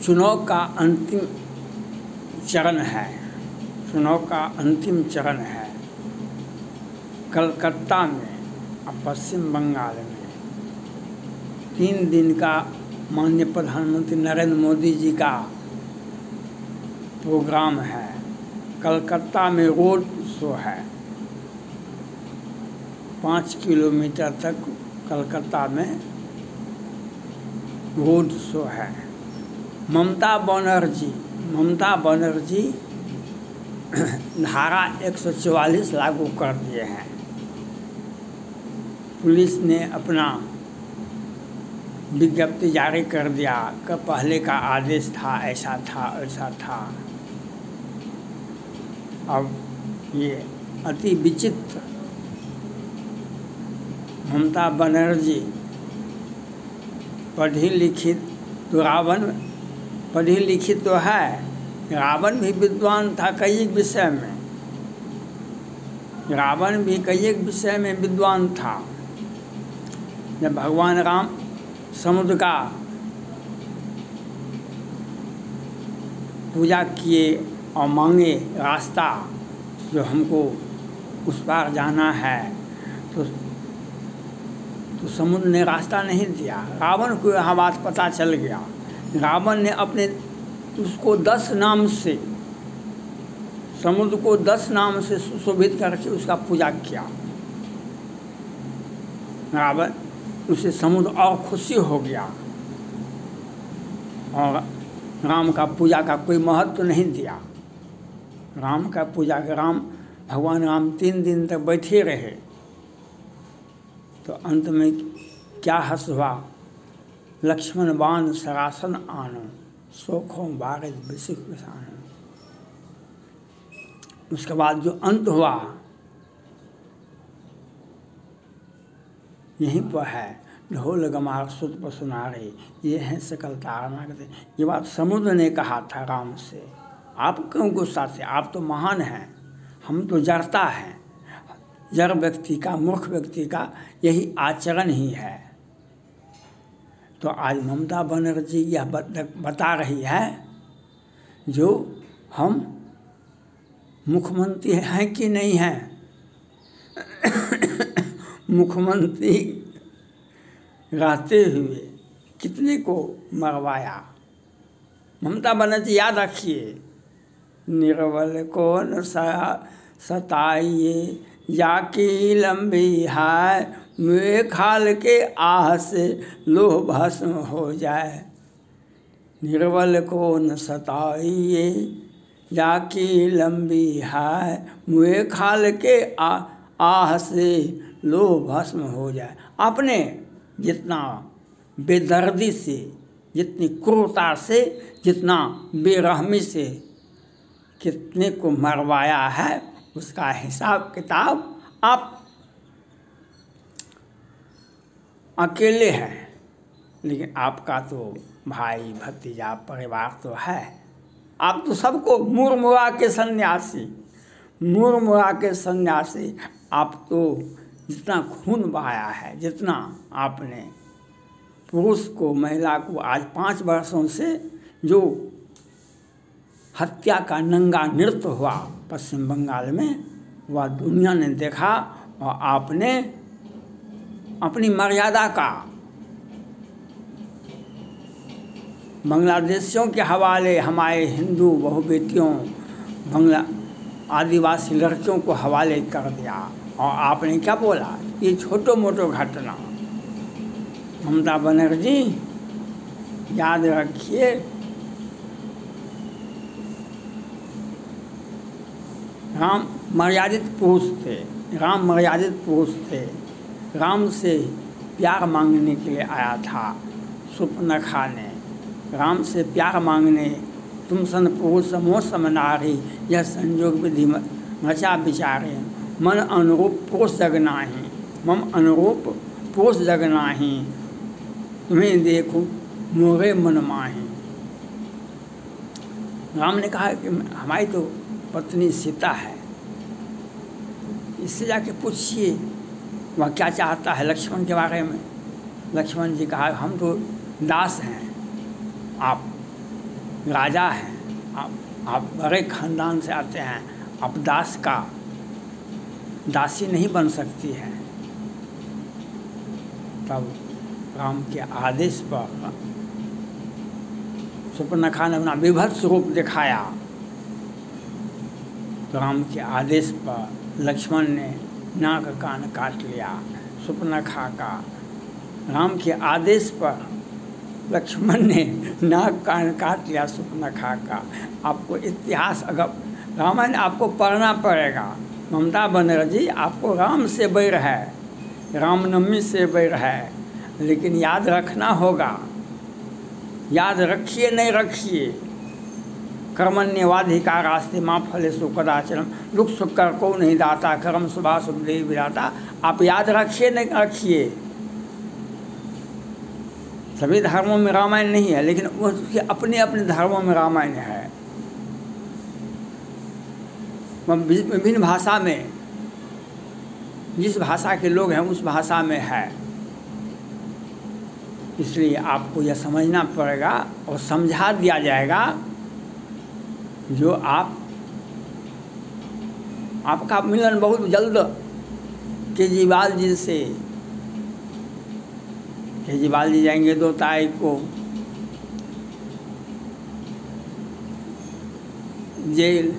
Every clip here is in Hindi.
चुनाव का अंतिम चरण है। चुनाव का अंतिम चरण है कलकत्ता में और पश्चिम बंगाल में। 3 दिन का माननीय प्रधानमंत्री नरेंद्र मोदी जी का प्रोग्राम है। कलकत्ता में रोड शो है। 5 किलोमीटर तक कलकत्ता में रोड शो है। ममता बनर्जी धारा 144 लागू कर दिए हैं। पुलिस ने अपना विज्ञप्ति जारी कर दिया कि पहले का आदेश था, ऐसा था। अब ये अति विचित्र। ममता बनर्जी पढ़ी लिखित तो है। रावण भी विद्वान था कई विषय में। रावण भी कई एक विषय में विद्वान था। जब भगवान राम समुद्र का पूजा किए और मांगे रास्ता, जो हमको उस पार जाना है, तो समुद्र ने रास्ता नहीं दिया। रावण को यह बात पता चल गया। रावण ने उसको 10 नाम से, समुद्र को 10 नाम से सुशोभित करके उसका पूजा किया। रावण उसे समुद्र और खुशी हो गया और राम का पूजा का कोई महत्व नहीं दिया। राम का पूजा के भगवान राम 3 दिन तक बैठे रहे। तो अंत में क्या हस हुआ? लक्ष्मण बाण सरासन आनो, सोखों बारिद बिसिक बिसानो। उसके बाद जो अंत हुआ यहीं पर है। ढोल गमार सुत पसुनारे, ये हैं सकल तारना। ये बात समुद्र ने कहा था राम से। आप क्यों गुस्सा थे? आप तो महान हैं, हम तो जड़ता हैं। जड़ व्यक्ति का, मूर्ख व्यक्ति का यही आचरण ही है। तो आज ममता बनर्जी यह बता रही है, जो हम मुख्यमंत्री हैं कि नहीं हैं। मुख्यमंत्री रहते हुए कितने को मरवाया। ममता बनर्जी याद रखिए, निर्बल को न सताइए, जाकी लंबी है, मुँह खाल के आह से लोह भस्म हो जाए। निर्बल को न सताइए, जाकी लंबी है, मुँह खाल के आह से लोह भस्म हो जाए। आपने जितना बेदर्दी से, जितनी क्रूरता से, जितना बेरहमी से कितने को मरवाया है, उसका हिसाब किताब आप अकेले हैं। लेकिन आपका तो भाई भतीजा परिवार तो है। आप तो सबको मुरमुरा के सन्यासी। आप तो जितना खून बहाया है, जितना आपने पुरुष को, महिला को, आज 5 वर्षों से जो हत्या का नंगा नृत्य हुआ पश्चिम बंगाल में, वह दुनिया ने देखा। और आपने अपनी मर्यादा का बांग्लादेशियों के हवाले, हमारे हिंदू बहु बेटियों, आदिवासी लड़कियों को हवाले कर दिया। और आपने क्या बोला? ये छोटो मोटो घटना। ममता बनर्जी याद रखिए, राम मर्यादित पुरुष थे। राम से प्यार मांगने के लिए आया था सुपनखा ने। राम से प्यार मांगने, तुम सन पुरुष मोह सम नारी, यह संयोग विधि मचा विचारे। मन अनुरूप पुरुष जगनाही, मम अनुरूप पुरुष जगनाही, तुम्हें देखो मोरे मन माही। राम ने कहा कि हमारी तो पत्नी सीता है, इससे जाके पूछिए वह क्या चाहता है लक्ष्मण के बारे में। लक्ष्मण जी कहा हम तो दास हैं, आप राजा हैं, आप बड़े खानदान से आते हैं, आप दास का दासी नहीं बन सकती है। तब राम के आदेश पर शूर्पणखा ने अपना विभत्स रूप दिखाया। तो राम के आदेश पर लक्ष्मण ने नाक कान काट लिया शूर्पणखा का। राम के आदेश पर लक्ष्मण ने नाक कान काट लिया शूर्पणखा का। आपको इतिहास अगर रामायण आपको पढ़ना पड़ेगा। ममता बनर्जी आपको राम से बैर है, रामनवमी से बैर है, लेकिन याद रखना होगा। याद रखिए नहीं रखिए, कर्मण्येवाधिकारास्ते मा फलेषु कदाचन दुख सुख कर को नहीं दाता कर्म शुभा शुभ देव विधाता। आप याद रखिए नहीं रखिए, सभी धर्मों में रामायण नहीं है, लेकिन उसके अपने अपने धर्मों में रामायण है। विभिन्न भाषा में, जिस भाषा के लोग हैं उस भाषा में है। इसलिए आपको यह समझना पड़ेगा और समझा दिया जाएगा। जो आपका मिलन बहुत जल्द केजरीवाल जी से, केजरीवाल जी जाएंगे 2 तारीख को जेल।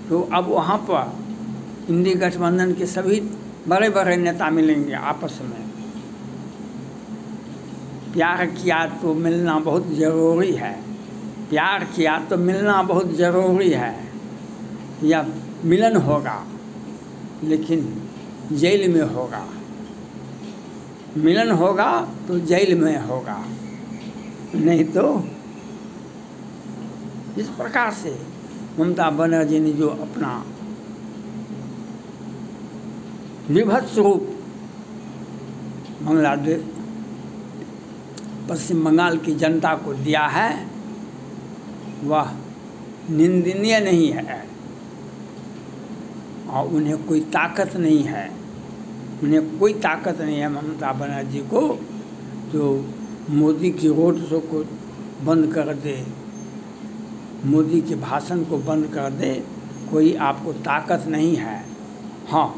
तो अब वहाँ पर इंडी गठबंधन के सभी बड़े बड़े नेता मिलेंगे आपस में। प्यार किया तो मिलना बहुत ज़रूरी है, प्यार किया तो मिलना बहुत ज़रूरी है। यह मिलन होगा लेकिन जेल में होगा, मिलन होगा तो जेल में होगा, नहीं तो इस प्रकार से ममता बनर्जी ने जो अपना विभत्स रूप बांग्लादेश पश्चिम बंगाल की जनता को दिया है, वह निंदनीय नहीं है और उन्हें कोई ताकत नहीं है, उन्हें कोई ताकत नहीं है ममता बनर्जी को जो मोदी की रोड शो को बंद कर दे, मोदी के भाषण को बंद कर दे। कोई आपको ताकत नहीं है। हाँ,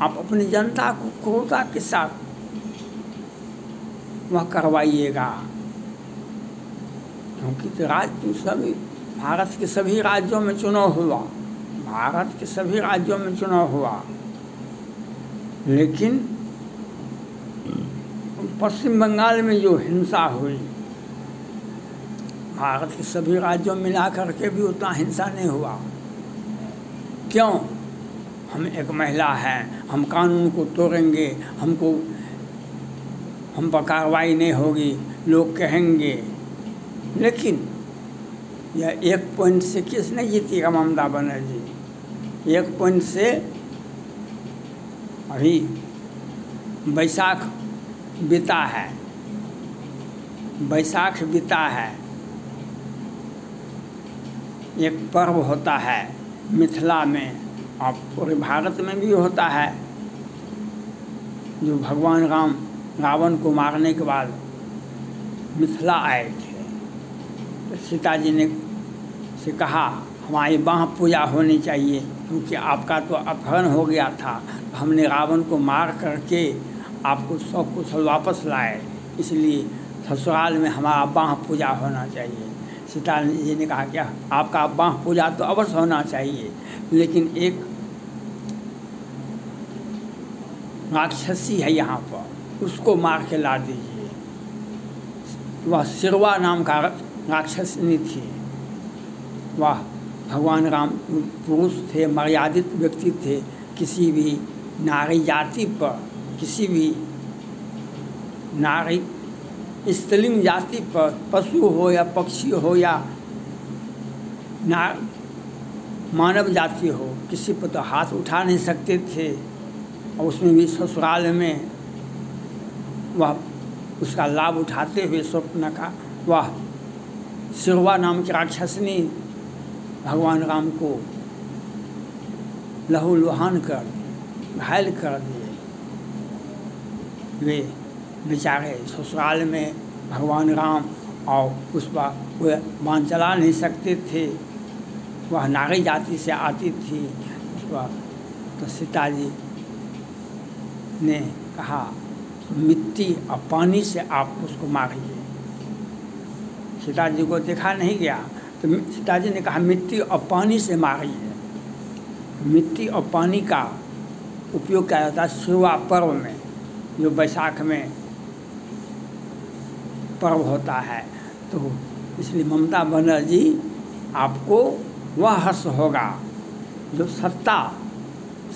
आप अपनी जनता को क्रूरता के साथ वह करवाइएगा, क्योंकि राज्य सभी भारत के सभी राज्यों में चुनाव हुआ, भारत के सभी राज्यों में चुनाव हुआ, लेकिन पश्चिम बंगाल में जो हिंसा हुई, भारत के सभी राज्यों में मिला करके भी उतना हिंसा नहीं हुआ। क्यों? हम एक महिला हैं, हम कानून को तोड़ेंगे, हम पर कार्रवाई नहीं होगी, लोग कहेंगे। लेकिन यह 1 पॉइंट से किस नहीं जीतीगा ममता बनर्जी। 1 पॉइंट से अभी बैसाख बीता है, बैसाख बीता है, एक पर्व होता है मिथिला में और पूरे भारत में भी होता है, जो भगवान राम रावण को मारने के बाद मिथिला आए थे। तो सीता जी ने से कहा हमारी बाह पूजा होनी चाहिए, क्योंकि आपका तो अपहरण हो गया था, हमने रावण को मार करके आपको सब कुछ वापस लाए, इसलिए ससुराल में हमारा बाह पूजा होना चाहिए। सीता जी ने कहा क्या आपका बाह पूजा तो अवश्य होना चाहिए, लेकिन एक राक्षसी है यहाँ पर, उसको मार के ला दीजिए। वह सिरवा नाम का राक्षसनी थी। वह भगवान राम पुरुष थे, मर्यादित व्यक्ति थे, किसी भी नारी जाति पर, किसी भी नारी स्त्रीलिंग जाति पर, पशु हो या पक्षी हो या मानव जाति हो, किसी पर तो हाथ उठा नहीं सकते थे। और उसमें भी ससुराल में वह उसका लाभ उठाते हुए शूर्पणखा वह सिरवा नाम की राक्षसनी भगवान राम को लहूलुहान कर घायल कर दिए। वे बेचारे ससुराल में भगवान राम और पुष्पा वह बाण चला नहीं सकते थे, वह नारी जाति से आती थी पुष्पा। तो सीता जी ने कहा तो मिट्टी और पानी से आप उसको मारिए। सीता जी को देखा नहीं गया, तो सीता जी ने कहा मिट्टी और पानी से मारिए। मिट्टी और पानी का उपयोग किया जाता है शिवा पर्व में, जो बैसाख में पर्व होता है। तो इसलिए ममता बनर्जी आपको वह हर्ष होगा जो सत्ता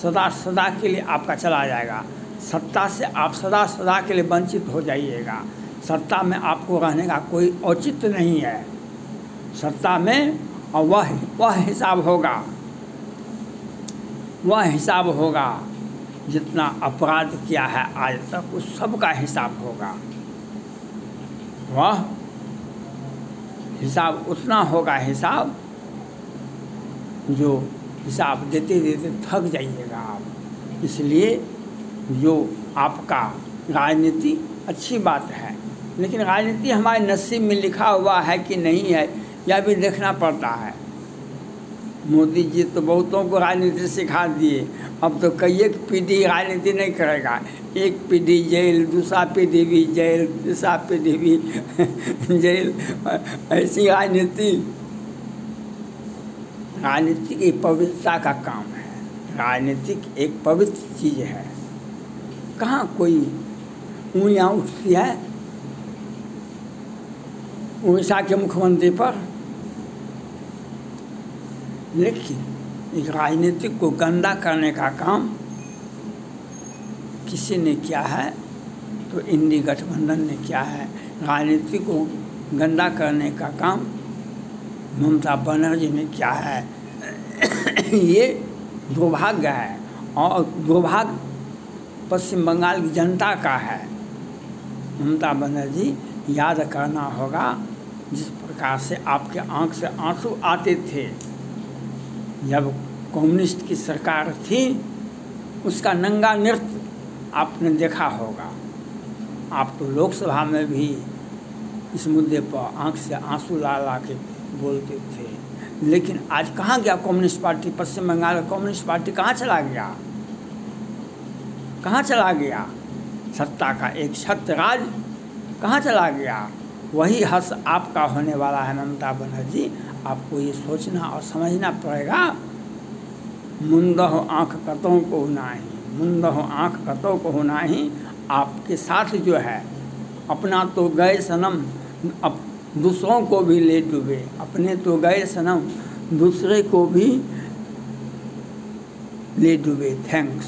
सदा सदा के लिए आपका चला जाएगा। सत्ता से आप सदा सदा के लिए वंचित हो जाइएगा। सत्ता में आपको रहने का कोई औचित्य नहीं है सत्ता में। और वह हिसाब होगा, वह हिसाब होगा जितना अपराध किया है आज तक उस सब का हिसाब होगा। वह हिसाब उतना होगा हिसाब जो हिसाब देते देते थक जाइएगा आप। इसलिए जो आपका राजनीति अच्छी बात है, लेकिन राजनीति हमारे नसीब में लिखा हुआ है कि नहीं है यह भी देखना पड़ता है। मोदी जी तो बहुतों को राजनीति सिखा दिए, अब तो कई एक पीढ़ी राजनीति नहीं करेगा। एक पीढ़ी जेल, दूसरा पीढ़ी भी जेल, तीसरा पीढ़ी भी जेल। ऐसी राजनीति एक पवित्रता का काम है। राजनीतिक एक पवित्र चीज़ है। कहाँ कोई उँगलियाँ उठती है उड़ीसा के मुख्यमंत्री पर, लेकिन एक राजनीतिक को गंदा करने का काम किसी ने किया है तो इंडी गठबंधन ने किया है। राजनीति को गंदा करने का काम ममता बनर्जी ने किया है। ये दुर्भाग्य है और दुर्भाग्य पश्चिम बंगाल की जनता का है। ममता बनर्जी याद करना होगा जिस प्रकार से आपके आँख से आंसू आते थे जब कम्युनिस्ट की सरकार थी, उसका नंगा नृत्य आपने देखा होगा। आप तो लोकसभा में भी इस मुद्दे पर आंख से आंसू ला ला के बोलते थे, लेकिन आज कहाँ गया कम्युनिस्ट पार्टी? पश्चिम बंगाल का कम्युनिस्ट पार्टी कहाँ चला गया? कहाँ चला गया? सत्ता का एक छत्र राज कहाँ चला गया? वही हर्ष आपका होने वाला है ममता बनर्जी। आपको ये सोचना और समझना पड़ेगा। मुंदह आँख कतों को नाही, मुंदह आँख कतों को नाही। आपके साथ जो है अपना तो गए सनम, अब दूसरों को भी ले डूबे। अपने तो गए सनम, दूसरे को भी ले डूबे। थैंक्स।